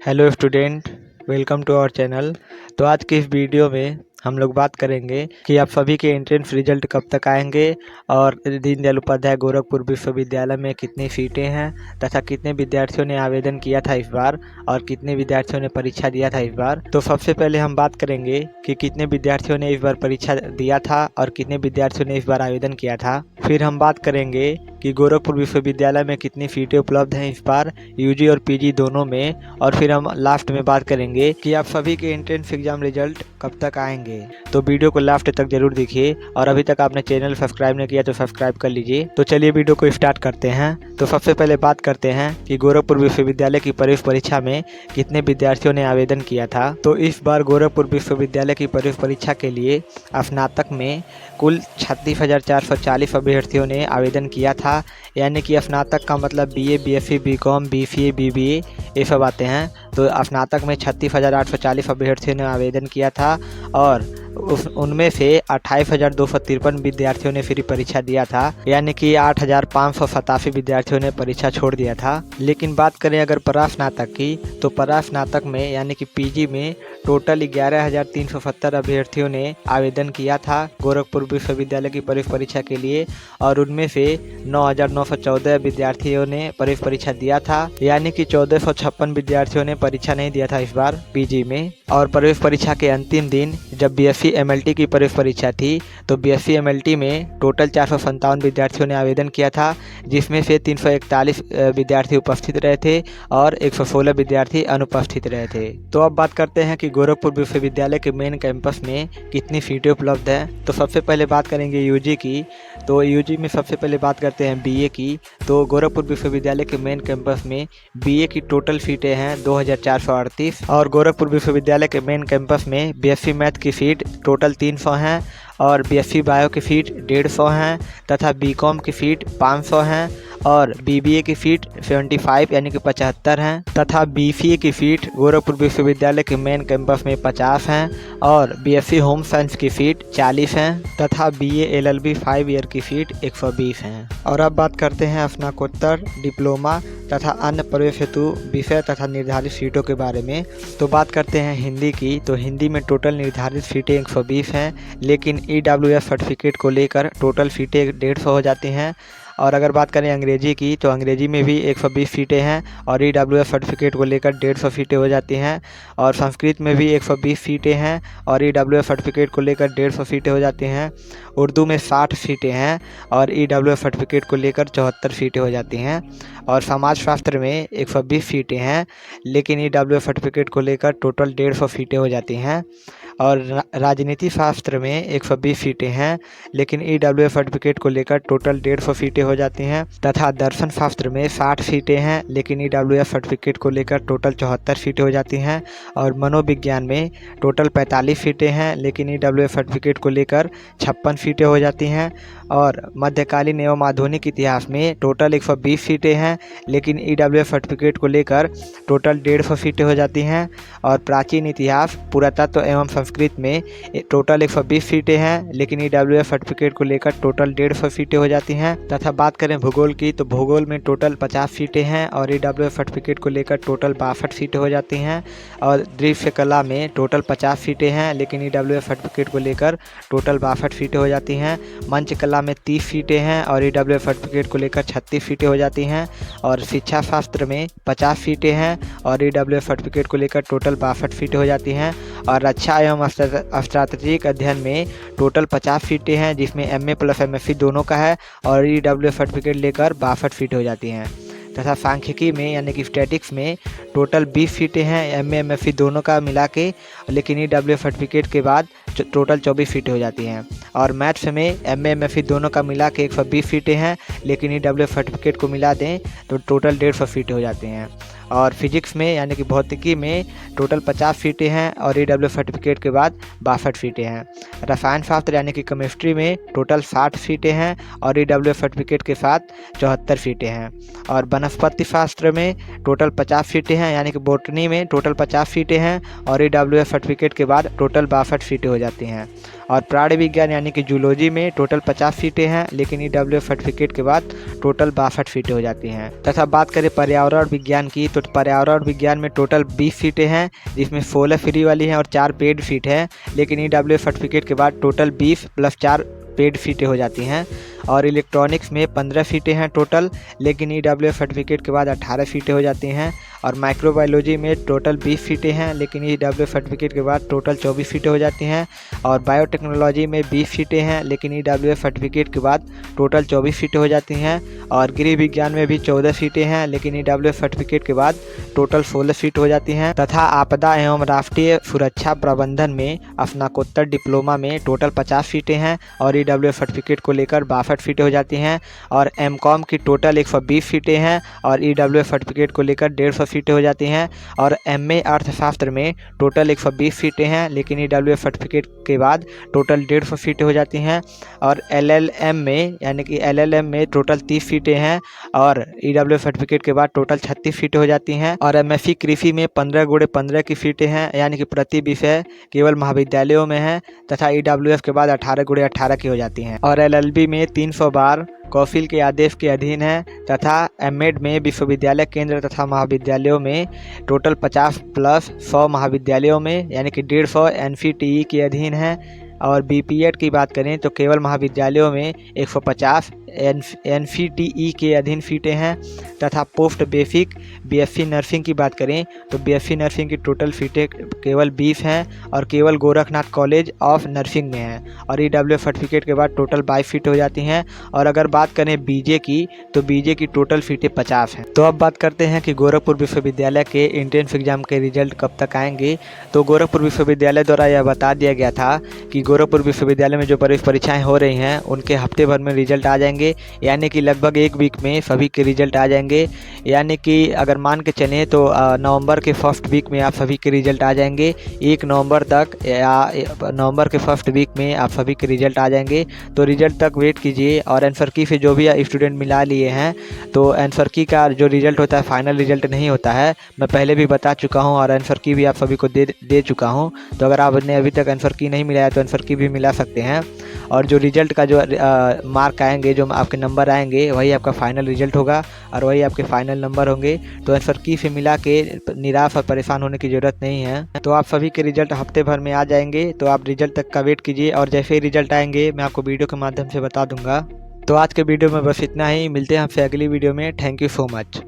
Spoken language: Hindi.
Hello student, welcome to our channel. तो आज की इस वीडियो में हम लोग बात करेंगे कि आप सभी के एंट्रेंस रिजल्ट कब तक आएंगे और दीनदयाल उपाध्याय गोरखपुर विश्वविद्यालय में कितनी सीटें हैं तथा कितने विद्यार्थियों ने आवेदन किया था इस बार और कितने विद्यार्थियों ने परीक्षा दिया था इस बार। तो सबसे पहले हम बात करेंगे कि कितने विद्यार्थियों ने इस बार परीक्षा दिया था और कितने विद्यार्थियों ने इस बार आवेदन किया था। फिर हम बात करेंगे कि गोरखपुर विश्वविद्यालय में कितनी सीटें उपलब्ध हैं इस बार यूजी और पीजी दोनों में। और फिर हम लास्ट में बात करेंगे कि आप सभी के एंट्रेंस एग्जाम रिजल्ट कब तक आएंगे। तो वीडियो को लास्ट तक जरूर देखिए और अभी तक आपने चैनल सब्सक्राइब नहीं किया तो सब्सक्राइब कर लीजिए। तो चलिए वीडियो को स्टार्ट करते हैं। तो सबसे पहले बात करते हैं कि गोरखपुर विश्वविद्यालय की प्रवेश परीक्षा में कितने विद्यार्थियों ने आवेदन किया था। तो इस बार गोरखपुर विश्वविद्यालय की प्रवेश परीक्षा के लिए स्नातक में कुल 36,440 अभ्यर्थियों ने आवेदन किया था। यानी कि स्नातक का मतलब BA, BSc, BCom, BCA, BBA ये सब आते हैं। तो स्नातक में 36,840 अभ्यर्थियों ने आवेदन किया था और उनमें से 28,253 विद्यार्थियों ने फ्री परीक्षा दिया था। यानी कि 8,587 विद्यार्थियों ने परीक्षा छोड़ दिया था। लेकिन बात करें अगर परास्नातक की, तो परास्नातक में यानी कि PG में टोटल 11,370 अभ्यर्थियों ने आवेदन किया था गोरखपुर विश्वविद्यालय की प्रवेश परीक्षा के लिए और उनमें से 9,914 विद्यार्थियों ने प्रवेश परीक्षा दिया था। यानी कि 1,456 विद्यार्थियों ने परीक्षा नहीं दिया था इस बार PG में। और प्रवेश परीक्षा के अंतिम दिन जब BSc MLT की प्रवेश परीक्षा थी तो BSc MLT में टोटल 457 विद्यार्थियों ने आवेदन किया था, जिसमें से 341 विद्यार्थी उपस्थित रहे थे और 116 विद्यार्थी अनुपस्थित रहे थे। तो अब बात करते हैं कि गोरखपुर विश्वविद्यालय के मेन कैंपस में कितनी सीटें उपलब्ध हैं। तो सबसे पहले बात करेंगे यूजी की। तो यूजी में सबसे पहले बात करते हैं BA की। तो गोरखपुर विश्वविद्यालय के मेन कैंपस में BA की टोटल सीटें हैं 2,438 और गोरखपुर विश्वविद्यालय के मेन कैंपस में BSc मैथ की सीट टोटल 300 हैं और BSc बायो की सीट 150 हैं तथा BCom की सीट 500 हैं और BBA की सीट 75 यानी कि 75 हैं तथा BCA की सीट गोरखपुर विश्वविद्यालय के मेन कैंपस में 50 हैं और BSc होम साइंस की सीट 40 हैं तथा BA LLB 5 ईयर की सीट 120 हैं। और अब बात करते हैं स्नातकोत्तर, डिप्लोमा तथा अन्य प्रवेश हेतु विषय तथा निर्धारित सीटों के बारे में। तो बात करते हैं हिंदी की। तो हिंदी में टोटल निर्धारित सीटें 120 हैं, लेकिन EWS सर्टिफिकेट को लेकर टोटल सीटें 150 हो जाती हैं। और अगर बात करें अंग्रेजी की, तो अंग्रेजी में भी 120 सीटें हैं और EWS सर्टिफिकेट को लेकर 150 सीटें हो जाती हैं। और संस्कृत में भी 120 सीटें हैं और EWS सर्टिफिकेट को लेकर 150 सीटें हो जाती हैं। उर्दू में 60 सीटें हैं और EWS सर्टिफिकेट को लेकर 74 सीटें हो जाती हैं। और समाजशास्त्र में 120 सीटें हैं, लेकिन EWS सर्टिफिकेट को लेकर टोटल 150 सीटें हो जाती हैं। और राजनीति शास्त्र में 120 सीटें हैं, लेकिन EWS सर्टिफिकेट को लेकर टोटल 150 सीटें हो जाती हैं। तथा दर्शन शास्त्र में 60 सीटें हैं, लेकिन EWS सर्टिफिकेट को लेकर टोटल 74 सीटें हो जाती हैं। और मनोविज्ञान में टोटल 45 सीटें हैं, लेकिन EWS सर्टिफिकेट को लेकर 56 सीटें हो जाती हैं। और मध्यकालीन एवं आधुनिक इतिहास में टोटल 120 सीटें हैं, लेकिन EWS सर्टिफिकेट को लेकर टोटल 150 सीटें हो जाती हैं। और प्राचीन इतिहास, पुरातत्व एवं संस्कृत में टोटल 120 सीटें हैं, लेकिन EWS सर्टिफिकेट को लेकर टोटल 150 सीटें हो जाती हैं। तथा बात करें भूगोल की, तो भूगोल में टोटल 50 सीटें हैं और EWS सर्टिफिकेट को लेकर टोटल 62 सीटें हो जाती हैं। और दृश्य कला में टोटल 50 सीटें हैं, लेकिन EWS सर्टिफिकेट को लेकर टोटल 62 सीटें हो जाती हैं। मंच कला में 30 सीटें हैं और EWS सर्टिफिकेट को लेकर 36 सीटें हो जाती हैं। और शिक्षा शास्त्र में 50 सीटें हैं और EWS सर्टिफिकेट को लेकर टोटल 62 सीटें हो जाती हैं। और रक्षा एवं स्ट्रैटेजिक अध्ययन में टोटल 50 सीटें हैं, जिसमें MA प्लस MSc दोनों का है और EWS सर्टिफिकेट लेकर 62 सीटें हो जाती हैं। तथा सांख्यिकी में यानी कि स्टैटिक्स में टोटल 20 सीटें हैं MA MSc दोनों का मिला के, लेकिन EWS सर्टिफिकेट के बाद टोटल 24 सीटें हो जाती हैं। और मैथ्स में MA MSc दोनों का मिला के 120 सीटें हैं, लेकिन EWS सर्टिफिकेट को मिला दें तो टोटल 150 सीटें हो जाती हैं। और फिजिक्स में यानी कि भौतिकी में टोटल 50 सीटें हैं और EWS सर्टिफिकेट के बाद 62 सीटें हैं। रसायन शास्त्र यानी कि केमिस्ट्री में टोटल 60 सीटें हैं और EWS सर्टिफिकेट के साथ 74 सीटें हैं। और वनस्पति शास्त्र में टोटल 50 सीटें हैं, यानी कि बॉटनी में टोटल 50 सीटें हैं और EWS सर्टिफिकेट के बाद टोटल 62 सीटें हो जाती हैं। और प्राणी विज्ञान यानी कि जूलॉजी में टोटल 50 सीटें हैं, लेकिन EWF सर्टिफिकेट के बाद टोटल 62 सीटें हो जाती हैं। तथा बात करें पर्यावरण विज्ञान की, तो पर्यावरण विज्ञान में टोटल 20 सीटें हैं, जिसमें 16 फ्री वाली हैं और 4 पेड सीट है, लेकिन EWF सर्टिफिकेट के बाद टोटल 20 + 4 पेड सीटें हो जाती हैं। और इलेक्ट्रॉनिक्स में 15 सीटें हैं टोटल, लेकिन EWF सर्टिफिकेट के बाद 18 सीटें हो जाती हैं। और माइक्रोबायोलॉजी में टोटल 20 सीटें हैं, लेकिन EWF सर्टिफिकेट के बाद टोटल 24 सीटें हो जाती हैं। और बायोटेक्नोलॉजी में 20 सीटें हैं, लेकिन EWF सर्टिफिकेट के बाद टोटल 24 सीटें हो जाती हैं। और गृह विज्ञान में भी 14 सीटें हैं, लेकिन EWF सर्टिफिकेट के बाद टोटल 16 सीट हो जाती हैं। तथा आपदा एवं राष्ट्रीय सुरक्षा प्रबंधन में स्नातकोत्तर डिप्लोमा में टोटल 50 सीटें हैं और EWF सर्टिफिकेट को लेकर 62 सीटें हो जाती हैं। और MCOM की टोटल 120 सीटें हैं और EWF सर्टिफिकेट को लेकर 150 सीटें हो जाती हैं। और MA अर्थशास्त्र में टोटल 120 सीटें हैं, लेकिन EWF सर्टिफिकेट के बाद टोटल 150 सीटें हो जाती हैं। और LLM में यानी कि LLM में टोटल 30 सीटें हैं और EWF सर्टिफिकेट के बाद टोटल 36 सीटें हो जाती हैं। और MSc कृषि में 15x15 की सीटें हैं, यानी कि प्रति विषय केवल महाविद्यालयों में है, तथा EWF के बाद 18x18 की हो जाती हैं। और LLB में 300 बार कौंसिल के आदेश के अधीन है, तथा MED में विश्वविद्यालय केंद्र तथा महाविद्यालयों में टोटल 50 + 100 महाविद्यालयों में यानी कि 150 NCTE के अधीन है। और BPED की बात करें तो केवल महाविद्यालयों में 150 NCTE के अधीन सीटें हैं। तथा पोस्ट बेसिक BSc नर्सिंग की बात करें तो BSc नर्सिंग की टोटल सीटें केवल 20 हैं और केवल गोरखनाथ कॉलेज ऑफ नर्सिंग में हैं। और EWF सर्टिफिकेट के बाद टोटल 22 सीटें हो जाती हैं। और अगर बात करें BJ की, तो BJ की टोटल सीटें 50 हैं। तो अब बात करते हैं कि गोरखपुर विश्वविद्यालय के एंट्रेंस एग्जाम के रिजल्ट कब तक आएंगे। तो गोरखपुर विश्वविद्यालय द्वारा यह बता दिया गया था कि गोरखपुर विश्वविद्यालय में जो प्रवेश परीक्षाएँ हो रही हैं उनके हफ्ते भर में रिजल्ट आ जाएंगे, यानी कि लगभग 1 वीक में सभी के रिजल्ट आ जाएंगे। यानी कि अगर मान के चलें तो नवंबर के फर्स्ट वीक में आप सभी के रिजल्ट आ जाएंगे। 1 नवंबर तक या नवंबर के फर्स्ट वीक में आप सभी के रिजल्ट आ जाएंगे। तो रिजल्ट तक वेट कीजिए। और आंसर की से जो भी स्टूडेंट मिला लिए हैं, तो आंसर की का जो रिजल्ट होता है फाइनल रिजल्ट नहीं होता है, मैं पहले भी बता चुका हूँ और आंसर की भी आप सभी को दे चुका हूँ। तो अगर आपने अभी तक आंसर की नहीं मिलाया तो आंसर की भी मिला सकते हैं। और जो रिजल्ट का जो मार्क आएंगे, जो आपके नंबर आएंगे, वही आपका फाइनल रिजल्ट होगा और वही आपके फाइनल नंबर होंगे। तो आंसर की से मिला के निराश और परेशान होने की ज़रूरत नहीं है। तो आप सभी के रिजल्ट हफ्ते भर में आ जाएंगे। तो आप रिजल्ट तक का वेट कीजिए और जैसे ही रिजल्ट आएंगे मैं आपको वीडियो के माध्यम से बता दूंगा। तो आज के वीडियो में बस इतना ही। मिलते हैं आपसे अगली वीडियो में। Thank you so much.